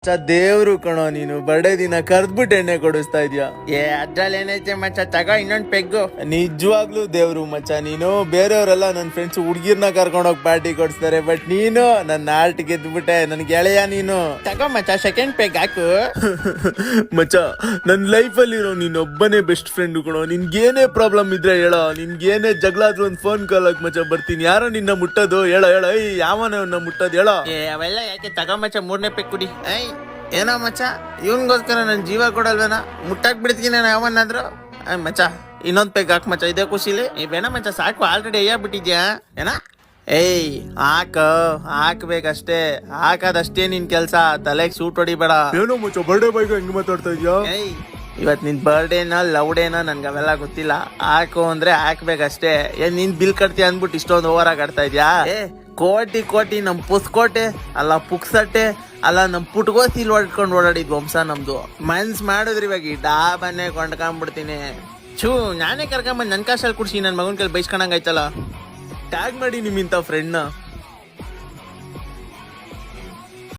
ದೇವ್ರು ಕಣೋ ನೀನು, ಬರ್ಡೇ ದಿನ ಕರ್ದ್ಬಿಟ್ಟು ಎಣ್ಣೆ ಕೊಡಿಸ್ತಾ ಇದ್ಯಾ. ಅದ್ರಲ್ಲಿ ಏನೈತೆ ಮಚ್ಚ, ತಗೋ ಇನ್ನೊಂದ್ ಪೆಗ್ಗು. ನಿಜವಾಗ್ಲೂ ದೇವ್ರು ಮಚ್ಚ ನೀನು. ಬೇರೆಯವರೆಲ್ಲ ನನ್ನ ಫ್ರೆಂಡ್ಸ್ ಹುಡ್ಗಿರ್ನ ಕರ್ಕೊಂಡೋಗಿ ಪಾರ್ಟಿ ಕೊಡಿಸ್ತಾರೆ, ಬಟ್ ನೀನು ನನ್ನ ಆರ್ಟ್ ಗೆದ್ಬಿಟ್ಟೆ, ನನ್ ಗೆಳೆಯ ನೀನು. ತಗೋ ಮಚ್ಚ, ಸೆಕೆಂಡ್ ಪೆಗ್ ಹಾಕು. ಮಚ್ಚ ನನ್ ಲೈಫಲ್ಲಿ ಇರೋ ನೀನೊಬ್ಬನೇ ಬೆಸ್ಟ್ ಫ್ರೆಂಡ್ ಕಣೋ. ನಿನ್ಗೇನೇ ಪ್ರಾಬ್ಲಮ್ ಇದ್ರೆ ಹೇಳ, ನಿನ್ಗೇನೇ ಜಗಳ ಆದ್ರೂ ಒಂದ್ ಫೋನ್ ಕಾಲ್ ಹಾಕ್ ಮಚ್ಚ, ಬರ್ತೀನಿ. ಯಾರೋ ನಿನ್ನ ಮುಟ್ಟೋದು ಹೇಳ ಹೇಳ, ಯಾವನ ಮುಟ್ಟೋದು ಹೇಳ. ಅವೆಲ್ಲ ಯಾಕೆ, ತಗೋ ಮಚ್ಚ ಮೂರನೇ ಪೆಗ್ ಕುಡಿ. ಏನೋ ಮಚ್ಚ, ಇವನ್ಗೋಸ್ಕರ ನನ್ ಜೀವ ಕೊಡಲ್ವೇನ, ಮುಟ್ಟಾಕ್ ಬಿಡ್ತೀನಿ ನಾನು ಯಾವನ್ನಾದ್ರು. ಮಚ್ಚ ಇನ್ನೊಂದ್ ಪೆಗ್ ಹಾಕ್ ಮಚ್ಚ, ಇದೇ ಖುಷಿಲಿ. ಬೇಡ ಮಚ್ಚ ಸಾಕು, ಆಲ್ರೆಡಿ ಬಿಟ್ಟಿದ್ಯಾ ಏನ. ಹಾಕ್ಬೇಕಷ್ಟೇ, ಹಾಕದಷ್ಟೇ ನಿನ್ ಕೆಲ್ಸ, ತಲೆಗ್ ಸೂಟ್ ಹೊಡಿಬೇಡ. ಏನೋ ಮಚ್ಚ ಬರ್ಡೇ ಬಾಯ್ಗೆ ಹೆಂಗ್ ಮಾತಾಡ್ತಾ ಇದ್ಯಾ. ಇವತ್ ನಿನ್ ಬರ್ಡೇನ ಲವ್ ಡೇನ ನನ್ಗೆ ಅವೆಲ್ಲ ಗೊತ್ತಿಲ್ಲ. ಹಾಕು ಅಂದ್ರೆ ಹಾಕ್ಬೇಕಷ್ಟೇ. ಏನ್ ನೀನ್ ಬಿಲ್ ಕಟ್ತೀಯ ಅಂದ್ಬಿಟ್ಟು ಇಷ್ಟೊಂದು ಓವರ್ ಆಗಿ ಆಡ್ತಾ ಇದ್ಯಾ. ಕೋಟಿ ನಮ್ ಪುಸ್ಕೋಟೆ ಅಲ್ಲ, ಪುಕ್ಸಟ್ಟೆ ಅಲ್ಲ, ನಮ್ ಪುಟ್ಗೋಸಿಲ್ ಹೊಡ್ಕೊಂಡು ಓಡಾಡಿದ್ ವಂಶ ನಮ್ದು. ಮನ್ಸ್ ಮಾಡಿದ್ರಿ ಇವಾಗ ಈ ಡಾಬನ್ನೇ ಕೊಂಡ್ಕೊಂಡ್ಬಿಡ್ತೀನಿ. ನಾನೇ ಕರ್ಕೊಂಬಂದ್ ನನ್ ಕಾಸಲ್ಲಿ ಕುಡ್ಸಿ ನನ್ ಮಗನ್ ಕೈಲಿ ಬೈಸ್ಕೊಂಡಂಗಾಯ್ತಲ್ಲ. ಟ್ಯಾಗ್ ಮಾಡಿ ನಿಮ್ಮಿಂತ ಫ್ರೆಂಡ್ನ.